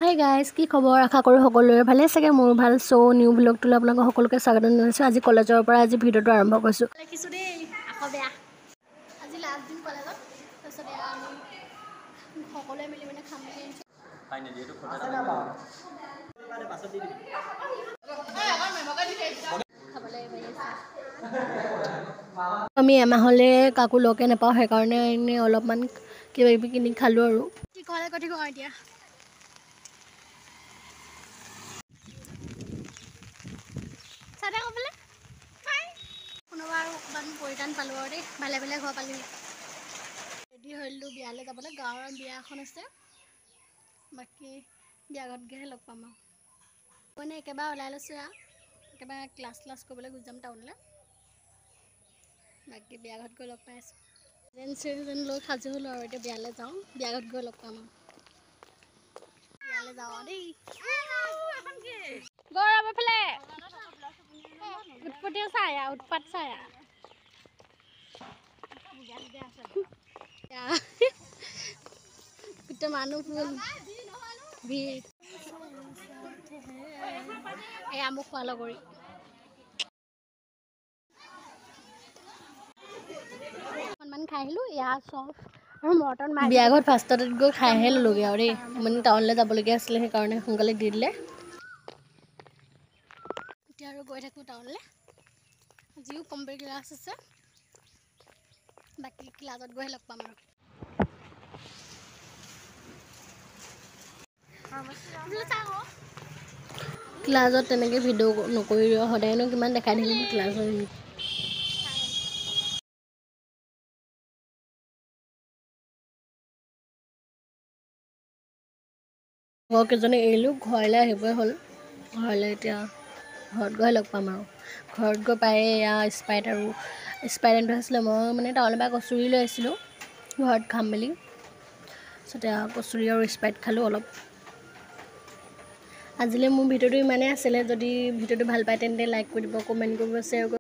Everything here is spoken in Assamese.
Hey guys, কি খবৰ আশা কৰো সকলোৰে ভালে আছে মোৰ ভাল সো নিউ ব্লগ টুল আপোনালোক সকলোকে স্বাগত জনাইছো আজি কলেজৰ পৰা আজি ভিডিওটো আৰম্ভ কৰিছো লিখিছো দেই আকৌ বেয়া আজি লাষ্ট দিন কলেজত তাৰছতে আমি সকলোৱে মিলি মানে খাম বুলি ফাইনালি এটো ফটো আছে না বা মানে পাছত দি দিবি এই আগৰ মেমকা দি দে খাবলে বাইছে আমি এমাহলে কাকু লকে নাপাও হে কাৰণে এনে অলপমান কিবা কিবি কিনি খালো আৰু কি কলে কঠি কওঁ এতিয়া সাদা কবলে হাই কোনোবা আৰু পৰিধান পালো আৰু দেই ভালে ভালে ঘৰ পালি ৰেডি হইলো বিয়ালে যাবলে গাঁৱৰ বিয়া এখন আছে বাকি বিয়াঘৰত গেহে লগ পাম মানে একেবাৰে ওলাই লৈছো একেবাৰে ক্লাছ কৰিবলৈ গুজি যাম টাউনলে বাকি বিয়াঘৰত গৈ লগ পাইছো যেন লৈ খাজু হলো আৰু এতিয়া বিয়ালে যাওঁ বিয়াঘৰত গৈ লগ পাম বিয়ালে যাওঁ দেই এখন কি গৌৰৱ ফেলে উৎপত্তি ছায়া উৎপাত ছায়া গোটেই মানুহ ফুল ভিৰ এয়া মোক ফলো কৰি অকণমান খাই আহিলো ইয়াৰ চব আৰু মটন মাৰি বিয়াঘৰত ফাৰ্ষ্টত গৈ খাইহে ললোগে আৰু দেই মানে টাউনলৈ যাবলগীয়া আছিলে সেইকাৰণে সোনকালে দি দিলে এতিয়া আৰু গৈ থাকোঁ টাউনলৈ আজিও কম্পিউটাৰ ক্লাছ আছে বাকি ক্লাছত গৈ লগ পাম আৰু ক্লাছত তেনেকৈ ভিডিঅ' নকৰি সদায়নো কিমান দেখাই থাকিম ক্লাছৰ কেইজনী এৰিলোঁ ঘৰলৈ আহিবই হ'ল ঘৰলৈ এতিয়া ঘৰত গৈ লগ পাম আৰু ঘৰত গৈ পায়ে এয়া স্প্ৰাইট আৰু স্প্ৰাইট আছিলে মই মানে টাউনৰ পৰা কচুৰি লৈ আহিছিলোঁ ঘৰত খাম বুলি তাৰপিছতে কচুৰি আৰু স্প্ৰাইট খালোঁ অলপ আজিলৈ মোৰ ভিডিঅ'টো ইমানেই আছিলে যদি ভিডিঅ'টো ভাল পায় তেন্তে লাইক কৰি দিব কমেণ্ট কৰিব শ্বেয়াৰ কৰিব